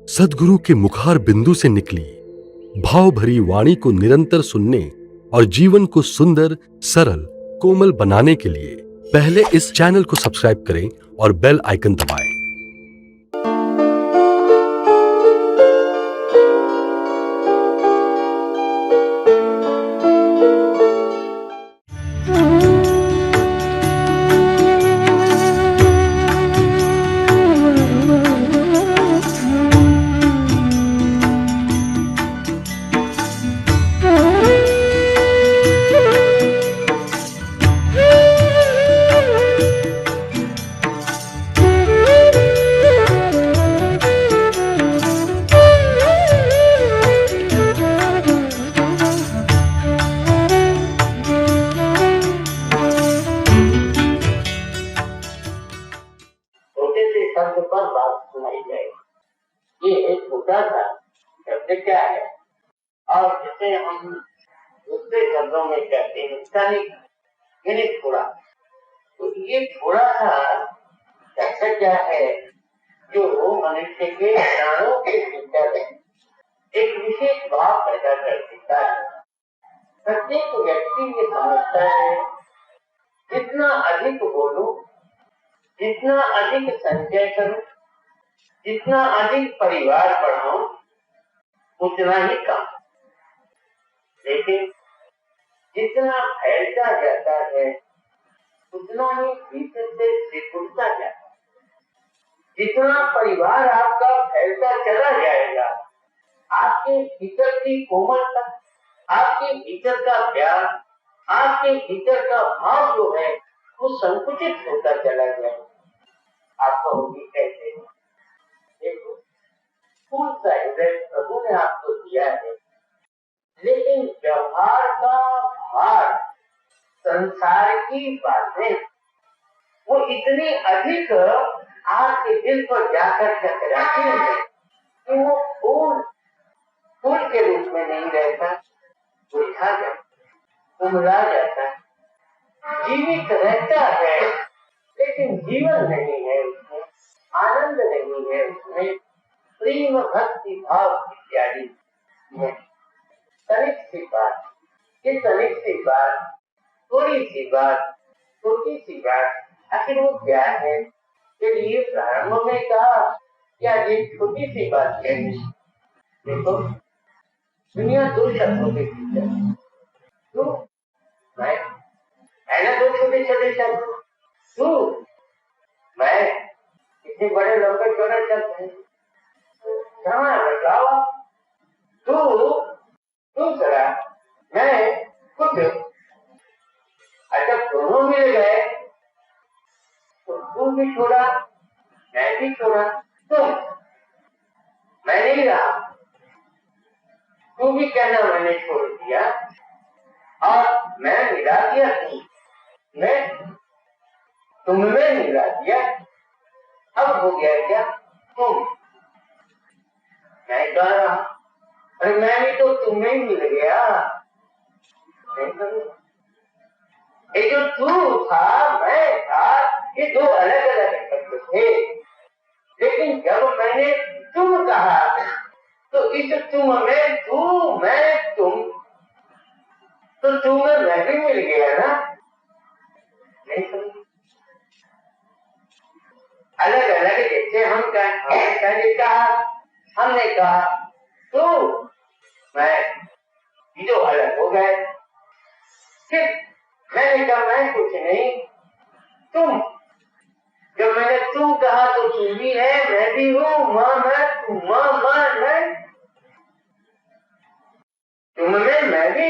सद्गुरु के मुखार बिंदु से निकली भाव भरी वाणी को निरंतर सुनने और जीवन को सुंदर, सरल, कोमल बनाने के लिए पहले इस चैनल को सब्सक्राइब करें और बेल आइकन दबाएं। शब्द पर बात सुनाई जाएगी। ये एक छोटा सा शब्द क्या है और जिसे हम दूसरे शब्दों में कहते हैं तनिक, यानी थोड़ा। तो ये थोड़ा सा शब्द क्या है जो मनुष्य के प्राणों के भीतर एक विशेष भाव पैदा कर देता है। प्रत्येक व्यक्ति ये समझता है जितना अधिक बोलूं, जितना अधिक संचय करूं, जितना अधिक परिवार बढ़ाऊं, उतना ही कम। लेकिन जितना फैलता जाता है उतना ही भीतर से सिकुड़ता जाता है। जितना परिवार आपका फैलता चला जाएगा, आपके भीतर की कोमलता, आपके भीतर का प्यार, आपके भीतर का भाव जो है वो संकुचित होता चला जाएगा। आप कहोगे कैसे? देखो, फूल सा हृदय प्रभु ने आपको दिया है, लेकिन व्यवहार का भार, संसार की बातें वो इतनी अधिक आपके दिल पर जाकर टकराती है कि वो फूल के रूप में नहीं रहता, उलझा जाता, उमड़ा जाता, जीवित रहता है लेकिन जीवन नहीं है उसमें, आनंद नहीं है उसमें, प्रेम भक्ति भाव इत्यादि में। तनिक सी बात, ये तनिक सी बात, थोड़ी सी बात, छोटी सी बात, आखिर वो क्या है? ये प्रारंभ में कहा क्या ये छोटी सी बात है? देखो, दुनिया दो शब्दों के भीतर, तू मैं, है ना? दो छोटे छोटे शब्द, तू मैं, इतने बड़े लंबे चौड़े शब्द हैं। क्षमा बताओ, तू जरा, मैं कुछ। अच्छा, दोनों मिल गए तो तू भी छोड़ा, मैं भी छोड़ा, तुम, मैं नहीं रहा, तू भी कहना मैंने छोड़ दिया और मैं मिला दिया तुम में मिला दिया। अब हो गया क्या? तुम, मैं कह रहा, अरे मैं भी तो तुम्हें मिल गया। ये जो तू था, मैं था, ये दो अलग अलग शब्द थे, लेकिन जब मैंने तुम कहा तो इस तुम में तू, मैं, तुम, तो तुम में मैं भी मिल गया ना? नहीं समझ? अलग अलग जैसे हमने कहा तू मैं, ये जो अलग हो गए। फिर मैंने कहा मैं कुछ नहीं, तुम। जब मैंने तू कहा तो तू भी है, मैं भी हूँ, माँ मैं, तू माँ मैं, तुम में मैं भी।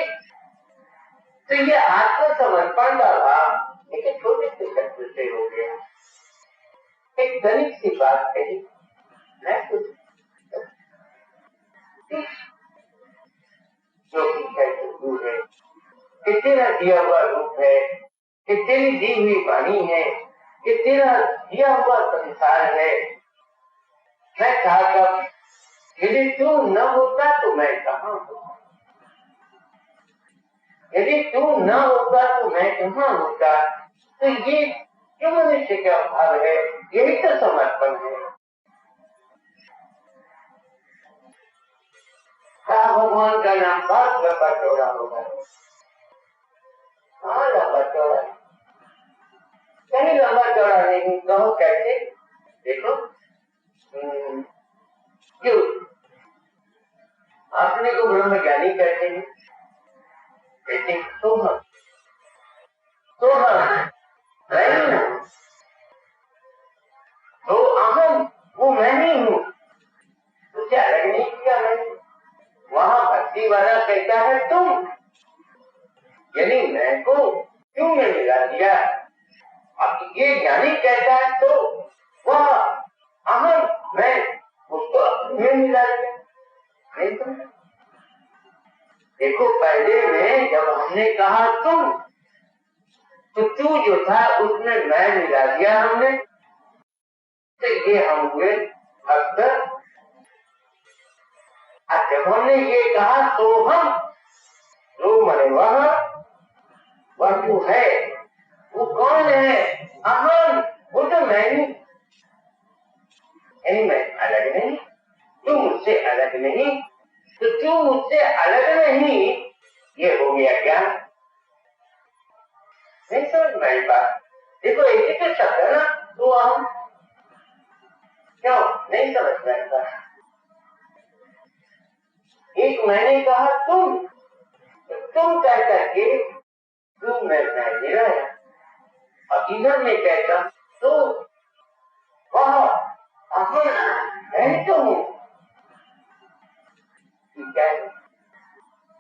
तो ये आत्मसमर्पण का भाव एक छोटे से शब्द से हो गया। एक तनिक सी बात कही, मैं कुछ जो है तू है, कि तेरा दिया हुआ रूप है, कि तेरी दी हुई वाणी है, कि तेरा दिया हुआ संसार है। मैं कहा कब, यदि तू न होता तो मैं कहाँ होता, यदि तू न होता तो मैं कहाँ होता। तो ये जो मनुष्य का भाव है, यही तो समर्पण है। भगवान का नाम बहुत लंबा चौड़ा होगा। हाँ लंबा चौड़ा, कहीं लंबा चौड़ा नहीं। कहो कैसे? देखो क्यों अपने को ब्रह्मज्ञानी कहते हैं, कहते तो हम नहीं हूँ, तो अहम वो मैं नहीं हूँ, तुझे अलग नहीं किया मैंने। वहां भक्ति वाला कहता है तुम, यानी मैं को क्यों नहीं मिला दिया। अब ये ज्ञानी कहता है तो वह अहम मैं उसको अपने मिला दिया। देखो पहले में जब हमने कहा तुम, तो तू जो था उसमें मैं मिला दिया हमने, तो ये हम हुए अक्सर। जब हमने ये कहा तो हम, तो मरे वह जो है वो कौन है? अहम, वो तो मैं नहीं, यानी मैं अलग नहीं, तू मुझसे अलग नहीं, तो तू मुझसे अलग नहीं, ये हो गया ज्ञान। नहीं समझ में आई बात? देखो एक ही तो शब्द है ना, तो हम क्यों नहीं समझ में आई बात? एक मैंने कहा तुम, तो तुम कह करके तू मैं दे रहा है, और इधर में कहता तो वह अहम मैं तो हूँ। ठीक है,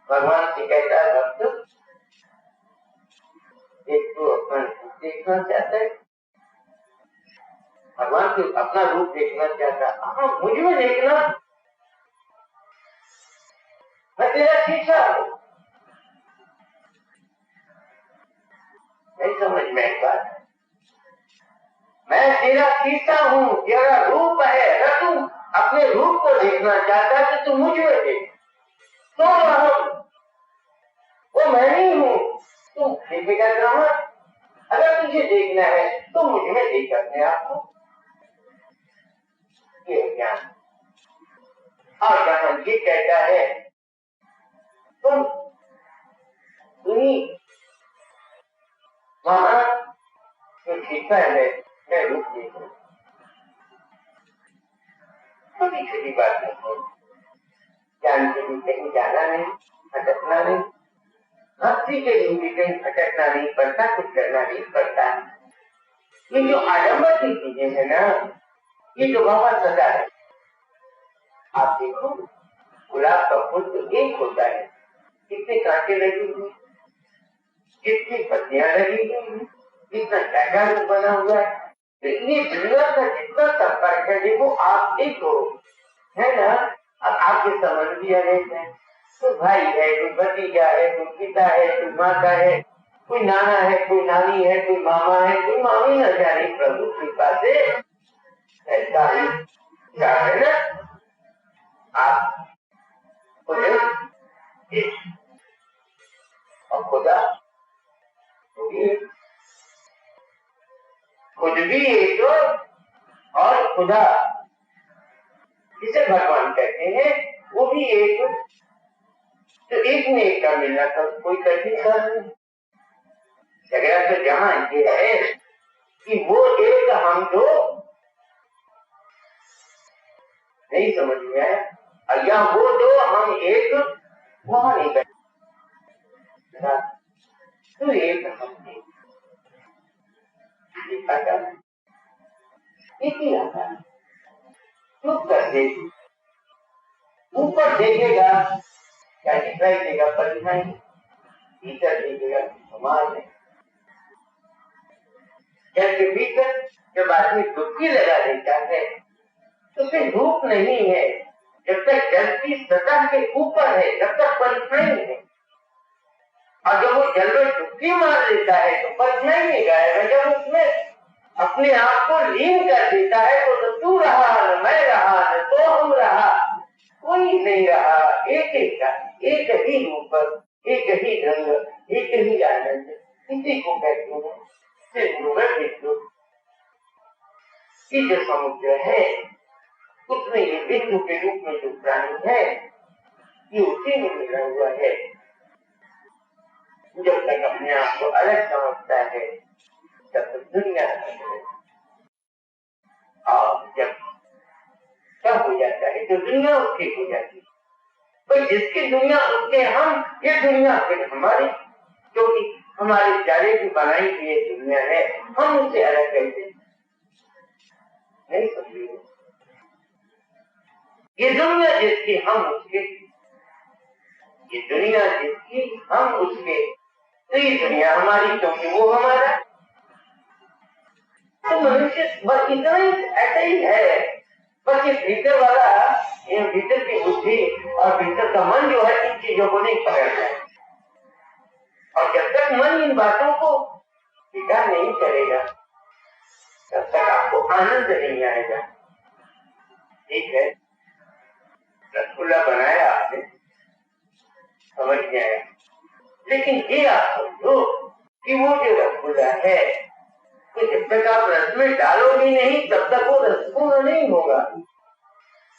भगवान से कहता है भक्त, एक तो अपना रूप देखना चाहता है, भगवान को अपना रूप देखना चाहता है। हाँ मुझ में देखना, मैं तेरा शीशा हूँ। नहीं समझ में एक बात, मैं तेरा शीशा हूँ, तेरा रूप है। अगर तू अपने रूप को देखना चाहता है तो तू मुझ में देख, तो वो मैं नहीं हूँ, तू देखेगा ड्रामा। अगर तुझे देखना है तो मुझ में देख अपने आप को, ये ज्ञान। और जहां ये कहता है तुम्ही वहां जो शीशा है मैं रूप देखूं, छोटी छोटी बात नहीं, ज्ञान के लिए कहीं जाना नहीं, भटकना नहीं, भक्ति के लिए भी कहीं भटकना नहीं पड़ता, कुछ करना नहीं पड़ता। ये जो आडंबर की चीजें है ना, ये जो बाबा सदा है। आप देखो गुलाब का फूल तो एक होता है, कितने कांटे लगे हुए, कितनी पत्तियां लगी हुई, कितना क्या रूप बना हुआ है। तो ये दुनिया का जितना संपर्क है, देखो आप देखो है ना, अब आपके संबंधी अनेक है, कोई भाई है, कोई भतीजा है, कोई पिता है, कोई माता है, कोई नाना है, कोई नानी है, कोई मामा है, कोई मामी, न जाने प्रभु कृपा से ऐसा ही क्या है ना। आप और खुदा खुद भी एक और खुदा जिसे भगवान कहते हैं वो भी एक, तो एक में एक का मिलना तो कोई कठिन काम नहीं। झगड़ा तो जहां ये है कि वो एक हम दो, नहीं समझ में आया, और यहाँ वो दो हम एक, वहां नहीं बैठे, तो एक हम एक ही आता है। चुप कर दे, ऊपर देखेगा क्या दिखाई देगा, परिणाम भीतर देखेगा समाज है। जैसे भीतर जब आदमी डुबकी लगा देता है तो फिर धूप नहीं है, जब तक जल की सतह के ऊपर है जब तक परिणाम है, और जब वो जल में डुबकी मार लेता है तो परिणाम नहीं गायब। जब उसमें अपने आप को लीन कर देता है तो तू रहा न मैं रहा न तो हम रहा, कोई नहीं रहा, एक एक का एक ही रूप, एक ही रंग, एक ही आनंद, इसी को कहते हैं ये जो समुद्र है उसमें ये बिंदु के रूप में जो प्राणी है ये उसी में मिला हुआ है। जब तक अपने आप को अलग समझता है तब तक दुनिया है, और जब सब हो जाता है तो दुनिया उसकी हो जाती है। पर जिसकी दुनिया उसके हम, ये दुनिया फिर हमारी, क्योंकि हमारे जाले की बनाई हुई ये दुनिया है, हम उससे अलग कैसे नहीं समझिए। ये दुनिया जिसकी हम उसके, ये दुनिया जिसकी हम उसके, तो ये दुनिया हमारी क्योंकि वो हमारा। तो मनुष्य बस इतना ही, ऐसा ही है। बस ये भीतर वाला, ये भीतर की बुद्धि और भीतर का मन जो है इन चीजों को नहीं पकड़ता है। और जब तक मन इन बातों को स्वीकार नहीं करेगा तब तक आपको आनंद नहीं आएगा। ठीक है, रसगुल्ला बनाया आपने, समझ में आया, लेकिन ये आप समझो कि वो जो रसगुल्ला है, तो जब तक आप रस में डालोगे नहीं तब तक वो रसगुल्ला नहीं होगा।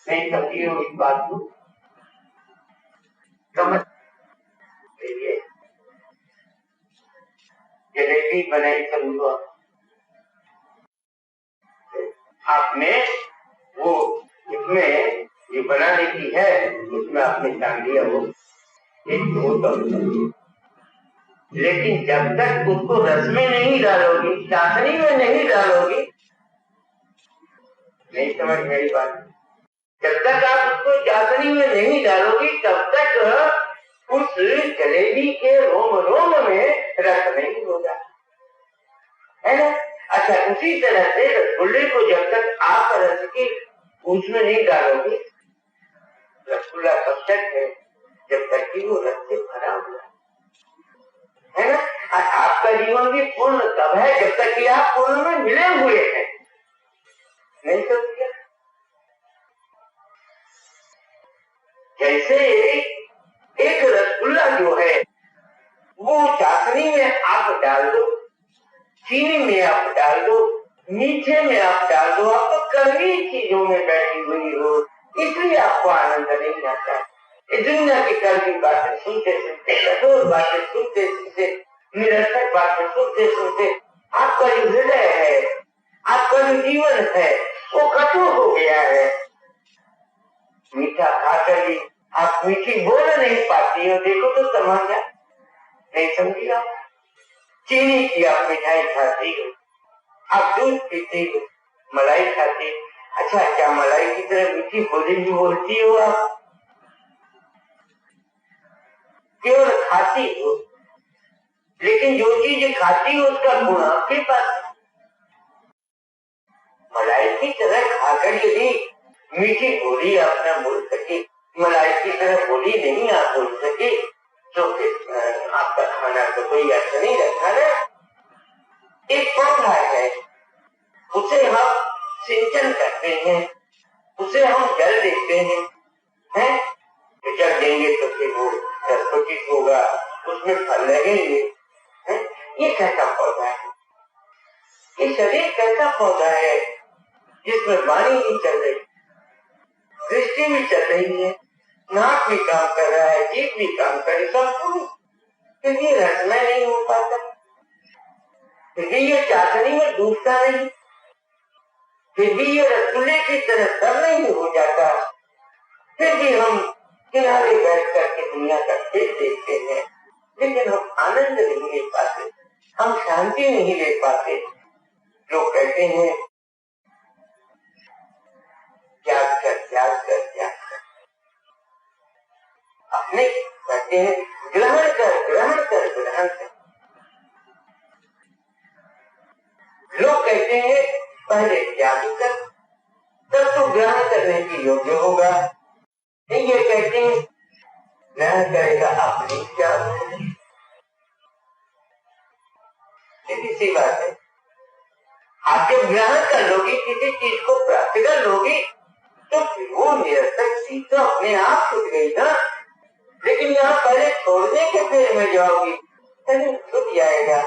नहीं समझिए इस बात को, समझ लीजिए। जलेबी बनाई समझो, आपने वो इसमें ये बना देती है, उसमें आपने डाल दिया वो एक बोतल, लेकिन जब तक उसको रस में नहीं डालोगी, चाशनी में नहीं डालोगी, नहीं समझ मेरी बात। जब तक आप उसको चाशनी में नहीं डालोगी तब तक उस जलेबी के रोम रोम में रस नहीं होगा, है ना। अच्छा, उसी तरह से रसगुल्ले को जब तक आप रस की उसमें नहीं डालोगे, रसगुल्ला तब तक है जब तक कि वो रस से भरा हुआ है ना। आपका जीवन भी पूर्ण तब है जब तक कि आप पूर्ण में मिले हुए हैं। नहीं समझिए, जैसे एक रसगुल्ला जो है वो चाशनी में आप डाल दो, चीनी में आप डाल दो, मीठे में आप डाल दो, आप तो कड़वी चीजों में बैठी हुई हो, इसलिए आपको आनंद नहीं आता। इस दुनिया की कड़वी बातें सुनते सुनते, कठोर बातें सुनते सुनते, निरर्थक बातें सुनते सुनते आपका जो हृदय है, आपका जो जीवन है वो कठोर हो गया है। मीठा खाकर भी आप मीठी बोल नहीं पाती हो, देखो तो तमाशा, नहीं समझी आप। चीनी की आप मिठाई खाती हो, आप दूध पीती हो, मलाई खाती हो। अच्छा, क्या मलाई की तरह मीठी बोली भी बोलती हो आप? केवल खाती हो, लेकिन जो चीज खाती हो उसका गुण आपके पास है। मलाई की तरह खाकर यदि मीठी बोली आप न बोल सके, मलाई की तरह बोली नहीं आप बोल सके, तो फिर आपका खाना तो कोई अर्थ नहीं रखा ना। एक पौधा है, उसे हम सिंचन करते हैं, उसे हम जल देते हैं, तो जल देंगे तो फिर वो प्रस्फुटित होगा, उसमें फल लगेंगे, हैं? ये कैसा पौधा है? ये शरीर कैसा पौधा है जिसमें वाणी भी चल रही, दृष्टि भी चल रही है, नाक भी काम कर रहा है, जीभ भी काम कर रही, सब कुछ, फिर ये रसमय नहीं हो पाता, फिर ये चाशनी में डूबता नहीं, फिर भी ये रसगुल्ले की तरह सब नहीं हो जाता, फिर भी हम किनारे बैठ करके दुनिया का खेल देखते हैं, लेकिन हम आनंद नहीं ले पाते, हम शांति नहीं ले पाते। लोग कहते हैं त्याग कर त्याग कर त्याग कर, अपने कहते हैं ग्रहण कर ग्रहण कर ग्रहण कर। लोग कहते हैं पहले त्याग कर तब तो ग्रहण करने की योग्य होगा, नहीं ये कहते हैं ग्रहण करेगा अपनी त्याग। सीधी सी बात है, आप जब ग्रहण कर लोगी, किसी चीज को प्राप्त कर लोगी, तो फिर वो निरर्थक चीज तो अपने आप छूट गई ना। लेकिन यहाँ पहले छोड़ने के फेर में जाओगी, कहीं छूट जाएगा,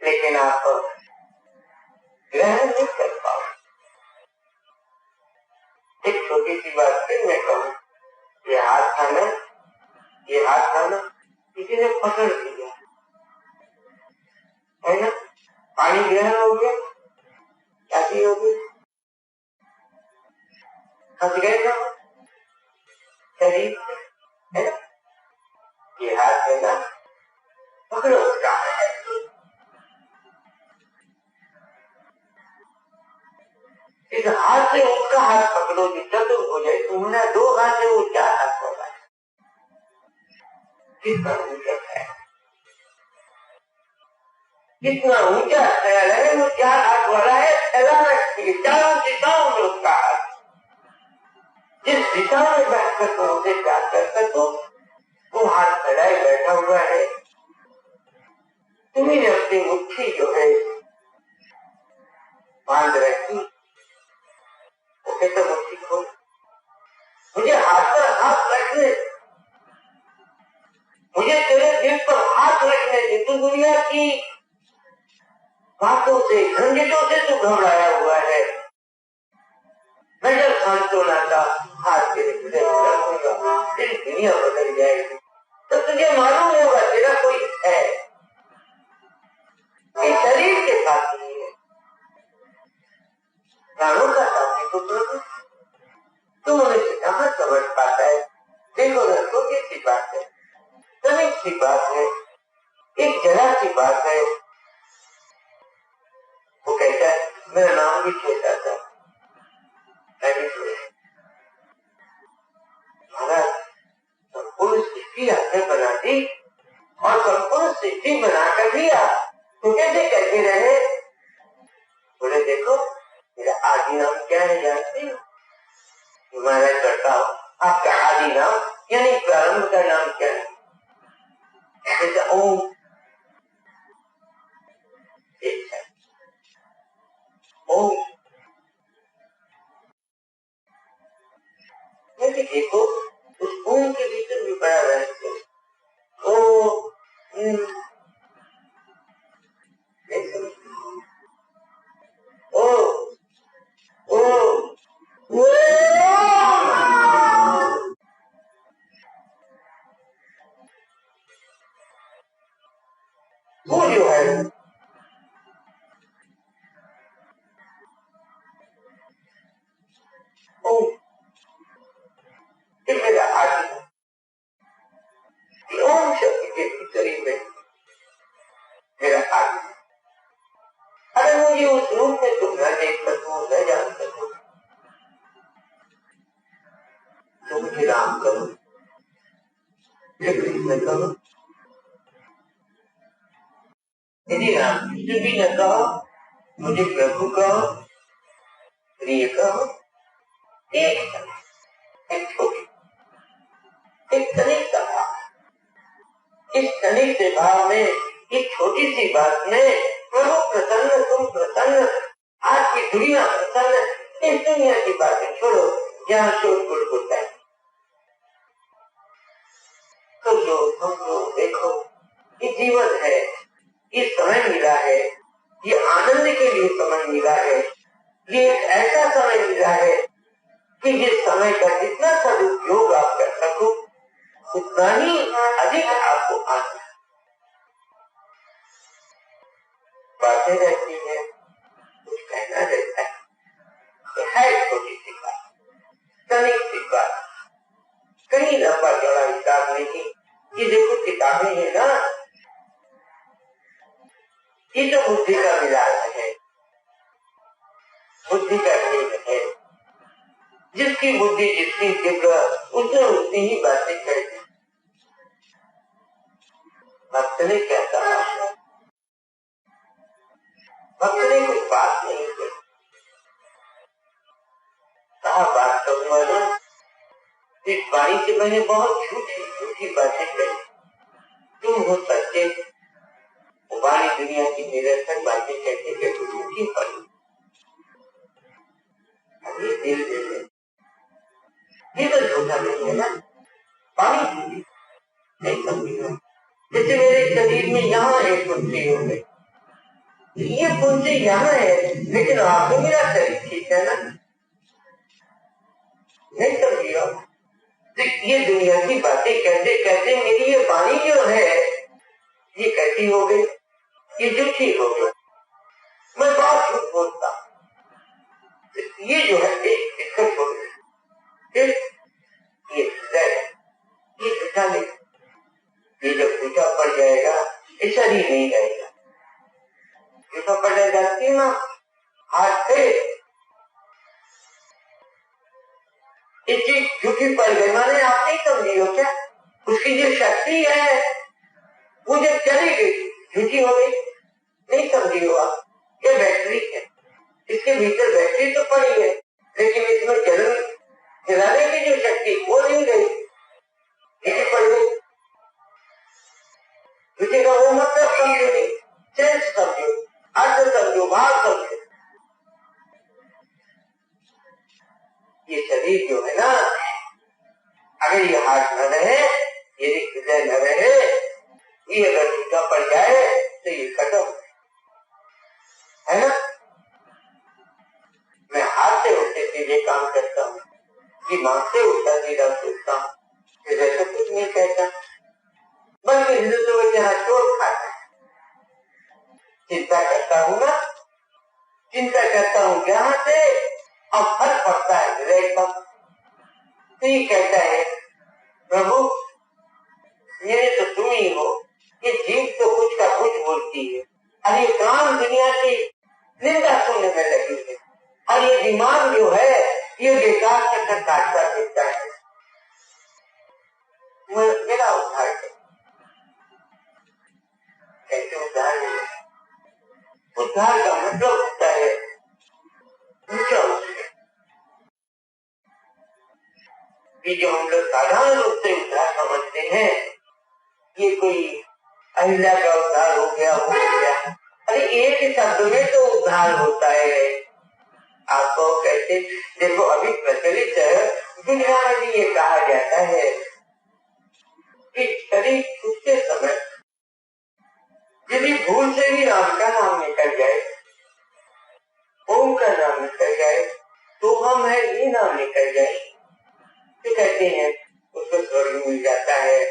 लेकिन आप ग्रहण नहीं कर पाओगे। एक छोटी सी बात फिर मैं कहूँ, ये हाथ था ना, ये हाथ था ना, किसी ने पकड़ लिया है ना, पानी ग्रहण हो गया, क्या चीज हो गई, फंस गए ना शरीर है ना। ये हाथ है ना, पकड़ो उसका, इस हाथ से उसका हाथ पकड़ो, जो चतुर हो जाए। तुमने दो हाथ से वो चार हाथ पकड़ा है, कितना ऊंचा है, कितना ऊंचा ख्याल है। वो चार हाथ वाला है, फैलाना चाहिए चारों दिशाओं में उसका हाथ, जिस दिशा में बैठकर तुम उसे प्यार कर सको वो हाथ फैलाए बैठा हुआ है। तुम्हें अपनी मुट्ठी जो है बांध रखी, वो कहते मुट्ठी खोल, मुझे हाथ पर हाथ रखने, मुझे तेरे दिल पर हाथ रखने दे। तू दुनिया की बातों से, झंझटों से तू घबराया हुआ है। मैं जब सांत्वना का हाथ तेरे हृदय में रखूंगा, तेरी दुनिया बदल जाएगी। तो तुझे मालूम होगा तेरा कोई है, ये शरीर के साथ नहीं है, प्राणों का साथी तो प्रभु। तुम उन्हें कहाँ समझ पाता है। देखो ना, छोटी सी बात है, तनिक सी बात है, एक जरा सी बात है। वो कहता है मेरा नाम भी छोटा था, मैं भी छोटा, महाराज संपूर्ण सृष्टि आपने बना दी और संपूर्ण सृष्टि बनाकर दिया, तो कैसे कहते रहे। बोले देखो मेरा आदि नाम क्या है जानते हो, महाराज करता हूँ। आपका आदि नाम यानी प्रारंभ का नाम क्या है, जैसे ओम, ओम, देखो उस ओम के भीतर भी बड़ा रहस्य है। ओ ओ ओ वो जो है ओम, ये मेरा आदि है। ओम शब्द के भीतर ही में मेरा आदि है। अरे मुझे उस रूप में तुम न देख सको, न जान सको, तो मुझे राम करो, कृष्ण करो। यदि राम कृष्ण भी न कहो, मुझे प्रभु कहो, प्रिय कहो। एक छोटी, एक तनिक सा भाव, इस तनिक से भाव में, इस छोटी सी बात में प्रभु प्रसन्न, तुम प्रसन्न, आज की दुनिया प्रसन्न। इस दुनिया की बातें छोड़ो जहाँ शोर-गुल होता है। तो जो हम लोग देखो, ये जीवन है, ये समय मिला है, ये आनंद के लिए समय मिला है, ये एक ऐसा समय मिला है कि जिस समय का जितना सदुपयोग आप कर सको उतना ही अधिक आपको आनंद। बातें रहती है, कुछ कहना रहता है, तो है छोटी सी बात, तनिक सी बात, कहीं लंबा चौड़ा हिसाब नहीं। ये देखो किताबें है ना, ये तो बुद्धि का विलास है, बुद्धि का खेल है। जिसकी बुद्धि जितनी तीव्र, उसने उतनी ही बातें कहती। भक्त ने क्या कहा, भक्त ने कोई बात नहीं की, कहा बात करूंगा ना, इस वाणी से मैंने बहुत झूठी झूठी बातें कही, तुम हो सच्चे, वाणी दुनिया की निरर्थक बातें कहते कहते झूठी पड़ी। अभी दिल दे दे, ये तो झूठा नहीं है ना, वाणी झूठी नहीं समझी। जैसे मेरे शरीर में यहाँ एक कुंजी हो गई, ये कुंजी यहाँ है, लेकिन आपको मेरा शरीर ठीक है ना, नहीं समझिए। ये दुनिया की बातें कहते कहते मेरी ये वाणी जो है ये कैसी हो गई, ये झूठी हो गई, मैं बहुत झूठ बोलता हूँ। ये जो है इसको छोड़ दे, ये हृदय ये झूठा नहीं, ये जब झूठा पड़ जाएगा ये शरीर नहीं रहेगा। झूठा पड़ जाती है ना हाथ से, ये चीज झूठी पड़ गई माने आप नहीं समझी हो क्या, उसकी जो शक्ति है वो जब चली गई झूठी हो गई, नहीं समझी हो आप। ये बैटरी है, इसके भीतर बैटरी तो पड़ी है लेकिन इसमें जलाने की जो शक्ति वो नहीं गई, झूठी पड़ गई। झूठी का वो मतलब समझो नहीं, सेंस समझो, अर्थ समझो, भाव समझो। ये शरीर जो है ना, अगर ये हाथ न रहे, यदि हृदय न रहे, ये अगर झूठा पड़ जाए तो ये खत्म है ना। मैं हाथ से उल्टे सीधे काम करता हूँ, दिमाग से उल्टा सीधा सोचता हूँ, हृदय तो कुछ नहीं कहता, बल्कि हृदय तो बेचारा चोट खाता है। चिंता करता हूँ ना, चिंता करता हूँ जहाँ से अब फल पड़ता है हृदय का, तो ये कहता है प्रभु मेरे तो तुम ही हो, ये जीव तो कुछ का कुछ बोलती है, और ये काम दुनिया की निंदा सुनने में लगी है, और ये दिमाग जो है ये बेकार चक्कर काटता फिरता है। मेरा उद्धार कर, कैसे उद्धार है? उद्धार का मतलब होता है ऊंचा उठना। ये जो हम लोग साधारण रूप से उद्धार समझते हैं, ये कोई अहिल्या का उद्धार हो गया हो गया, अरे एक शब्द में तो उद्धार होता है। आपको कैसे देखो, अभी प्रचलित दुनिया में भी ये कहा जाता है कि शरीर छूटते समय यदि भूल से भी राम का नाम निकल जाए, ओम का नाम निकल जाए, तो हम है ये नाम निकल जाए, तो कहते हैं उसको स्वर्ग मिल जाता है,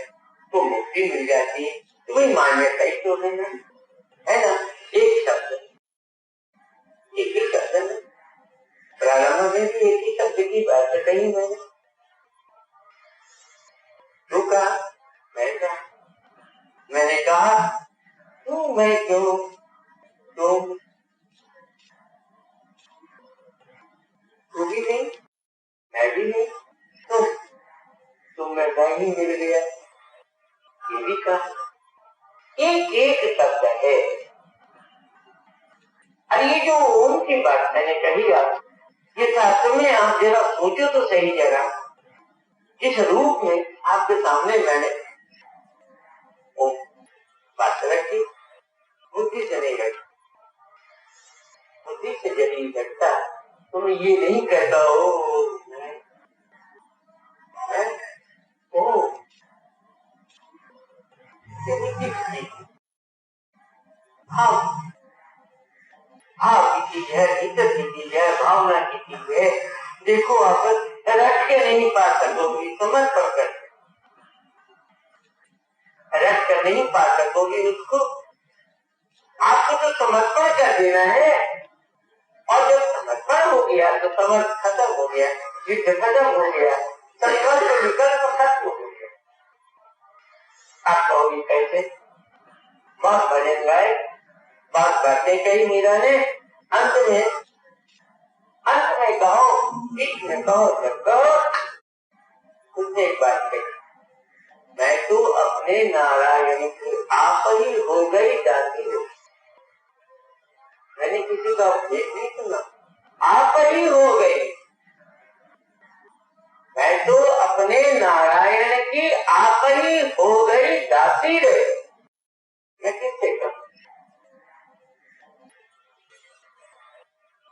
तो मुक्ति मिल जाती है। तो वही मान्यता ही तो है ना, है ना। एक शब्द, एक ही शब्द है, प्रारंभ में भी एक ही शब्द की बात कही मैंने, तू कहा मैं कहा, मैंने कहा तू मैं क्यों, तुम तू भी नहीं मैं भी नहीं, तुम में मैं ही मिल गया, ये भी कहा। एक एक शब्द है। और ये जो ओम की बात मैंने कही आप, ये शास्त्र में आप जरा सोचो तो सही जगह, जिस रूप में आपके सामने मैंने ओम बात रखी, बुद्धि से नहीं रखी। बुद्धि से यदि घटता तो मैं ये नहीं कहता ओ हाँ की चीज है, भीतर की चीज है, भावना की चीज है। देखो आप रख के नहीं पा सकोगी, समझ पड़कर रख कर नहीं पा सकोगी उसको, आपको तो समर्पण कर देना है। और जब समर्पण हो गया तो समझ खत्म हो गया, युद्ध खत्म हो गया, संघर्ष विकल्प खत्म हो गया। आप कहोगी कैसे? बहुत भजन गाए, बहुत बातें कही मीरा ने, अंत में कहो, बीच में कहो, जब कहो उसने एक बात कही, मैं तो अपने नारायण की आप ही हो गई दासी हो। मैंने किसी का उपदेश नहीं सुना, आप ही हो गई। मैं तो अपने नारायण की आप ही हो गई दासी रे। मैं किससे कहूं?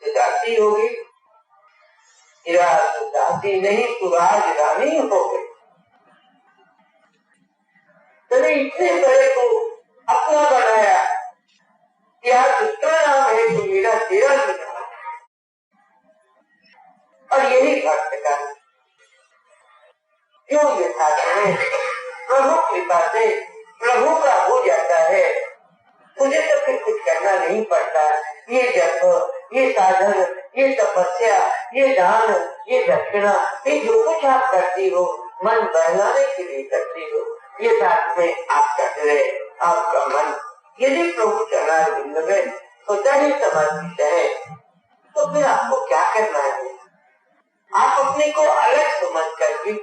दासी होगी, दासी नहीं सुराज रानी हो गई। तभी इतने बड़े को अपना बनाया, क्या जितना नाम है तो मेरा तेरा भी नाम है। और यही भक्त का क्यों ये साधन है? प्रभु कृपा से प्रभु का हो जाता है, मुझे तो फिर कुछ करना नहीं पड़ता। ये जप, ये साधन, ये तपस्या, ये दान, ये दक्षिणा, ये जो कुछ आप करती हो मन बहलाने के लिए करती हो, ये साथ में आप कर रहे, आपका मन यदि प्रभु चरणारविंद में स्वतः ही समर्पित है तो फिर आपको क्या करना है? आप अपने को अलग समझ कर भी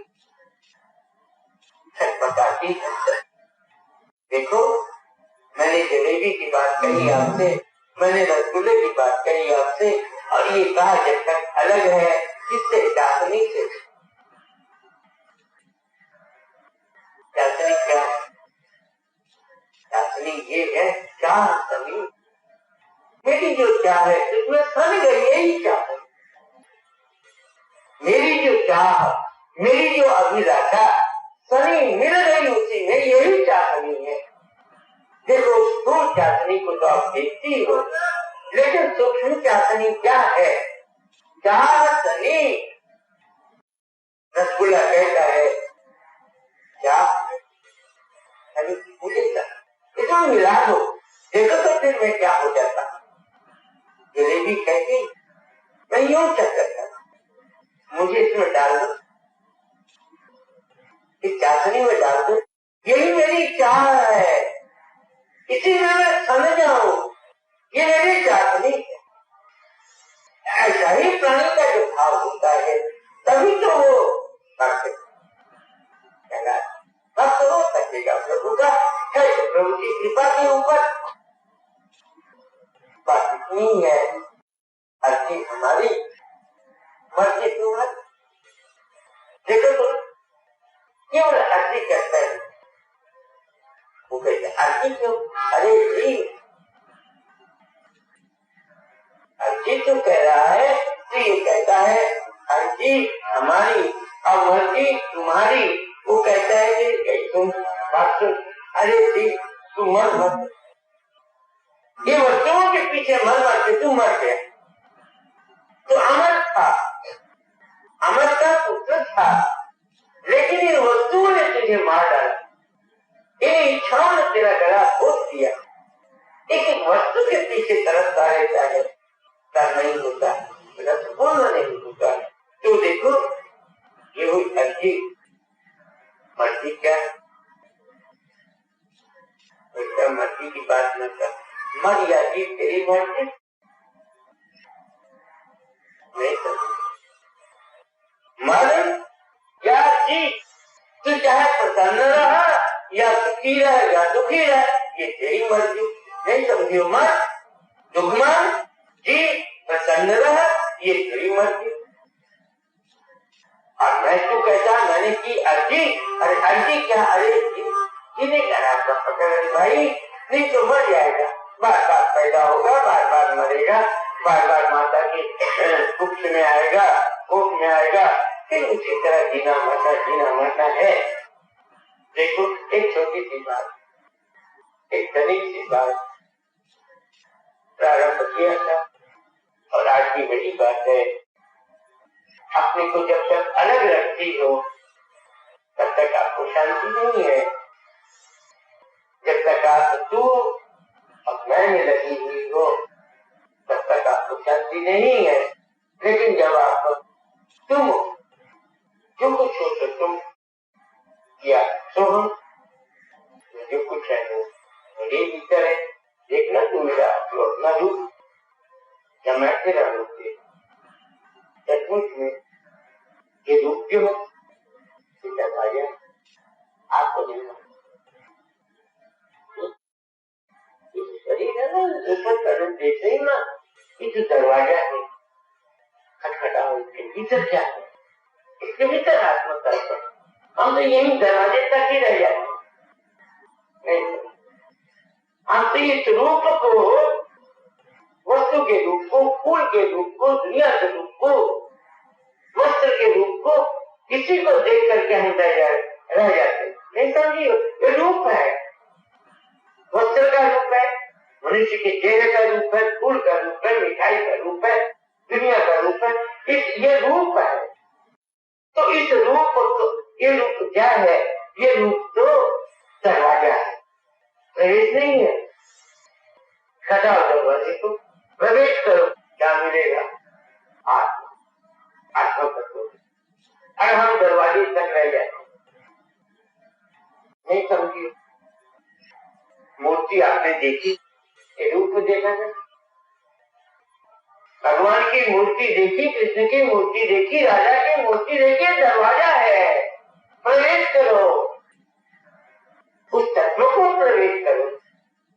छटपटाती है। देखो, मैंने जलेबी की बात कही आपसे, मैंने रसगुल्ले की बात कही आपसे, और ये कहा जब तक अलग है किससे? चाशनी से। चाशनी क्या है? चाशनी ये है चाह सनी। मेरी जो चाह है उसमें सन गई यही चाह है। मेरी जो चाह, मेरी जो अभिलाषा सनी मिल गई उसी में, यही चाशनी है। देखो, स्थूल चाशनी को तो आप देखती हो, लेकिन सूक्ष्म चाशनी क्या है? चाशनी। रसगुल्ला कहता है क्या मुझे इसमें मिला दो, देखो तो फिर मैं क्या हो जाता। जलेबी कहती मैं यूं चक्कर, मुझे इसमें डाल दो, इस चाशनी में डाल दो, यही मेरी चाह है, इसी में मैं समझ जाऊं, ये मेरी चाशनी है। ऐसा ही प्राणी का जो भाव होता है तभी तो वो भक्त हो सकेगा प्रभु का, है प्रभु की कृपा के ऊपर। बात इतनी है, अर्जी हमारी, मर्जी तुम्हारी। देखो तुम क्यों अर्जी करते हैं? वो कहते अर्जी क्यों? अरे जी, अर्जी तो कह रहा है तो ये कहता है अर्जी हमारी और मर्जी तुम्हारी। वो कहता है कि तुम बात सुन, अरे जी तुम मर मत, ये वस्तुओं के पीछे मर मर के तू मर गया। तो अमर था, अमर का पुत्र था, लेकिन इन वस्तुओं ने तुझे मार डाला, इन इच्छाओं ने तेरा गला घोट दिया। एक वस्तु के पीछे तरसता रहता है, तर नहीं होता, पूर्ण नहीं होता। तो देखो, ये हुई अर्जी। मर्जी क्या है? मर्जी की बात न कर, मर या जी तेरी मर्जी नहीं कर। मर या जी, तू चाहे प्रसन्न रहा या सुखी रहे या दुखी रहे, ये तेरी मर्जी। नहीं समझियो, मर दुख मान, जी प्रसन्न रहा, ये तेरी मर्जी। और मैं तू कहता मैंने की अर्जी, अरे अर्जी क्या? अरे किन्हें करा पकड़ भाई, नहीं तो मर जाएगा, बार बार पैदा होगा, बार बार मरेगा, बार बार माता की कुक्ष में आएगा, कोख में आएगा, फिर उसी तरह जीना मरना है। देखो, एक छोटी सी बात, एक धनिक सी बात प्रारंभ किया था और आज की बड़ी बात है। अपने को जब तक अलग रखती हो तब तक आपको शांति नहीं है। जब तक आप तू और मैं में लगी हुई हो तब तक आपको शांति नहीं है। लेकिन जब आप तुम जो कुछ हो तो तुम या सो हम, जो कुछ है वो मेरे भीतर है। देखना तू मेरा अपना रूप या मैं तेरा रूप है, सचमुच में ये रूप जो है दरवाजा आपको नहीं, शरीर है ना, ऊपर का रूप देख रही ना, ये जो दरवाजा है खटखटाओ, इसके भीतर क्या है? इसके भीतर आत्मतत्व। हम तो यही दरवाजे तक ही रह जाते नहीं, हम तो इस रूप को, वस्तु के रूप को, फूल के रूप को, दुनिया के रूप को, वस्त्र के रूप को, किसी को देख करके हम रह जाते नहीं। समझिए, ये रूप है, वस्त्र का रूप है, मनुष्य के चेहरे का रूप है, फूल का रूप है, मिठाई का रूप है, दुनिया का रूप है, ये रूप है। तो इस रूप को, ये रूप क्या है? ये रूप तो दरवाजा है, प्रवेश नहीं है। खटाओ दरवाजे को, प्रवेश करो, क्या मिलेगा? आत्मा, आत्मा तत्व। और हम दरवाजे तक रह जाते, नहीं समझिए। मूर्ति आपने देखी, ये रूप देखा है। भगवान की मूर्ति देखी, कृष्ण की मूर्ति देखी, राजा की मूर्ति देखी, दरवाजा है, प्रवेश करो, उस तत्व को प्रवेश करो,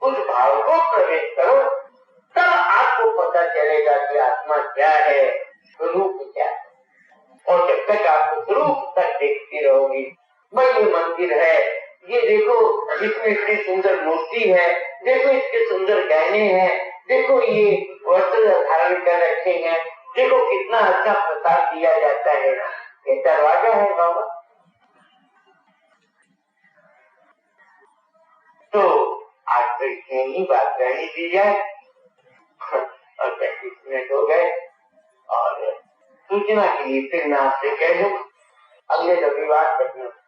उस भाव को प्रवेश करो, तब आपको पता चलेगा कि आत्मा क्या है, स्वरूप क्या है। और जब तक आप स्वरूप तक देखती रहोगी, भाई ये मंदिर है, ये देखो इसमें इतनी सुंदर मूर्ति है, देखो इसके सुंदर गहने हैं, देखो ये वस्त्र धारण कर रखे हैं, देखो कितना अच्छा प्रसाद दिया जाता है, ये दरवाजा है बाबा। तो आज तो इतनी ही बात रहने दी जाए। और 35 मिनट हो गए, और सूचना के लिए फिर मैं आपसे कह दूं, अगले रविवार तक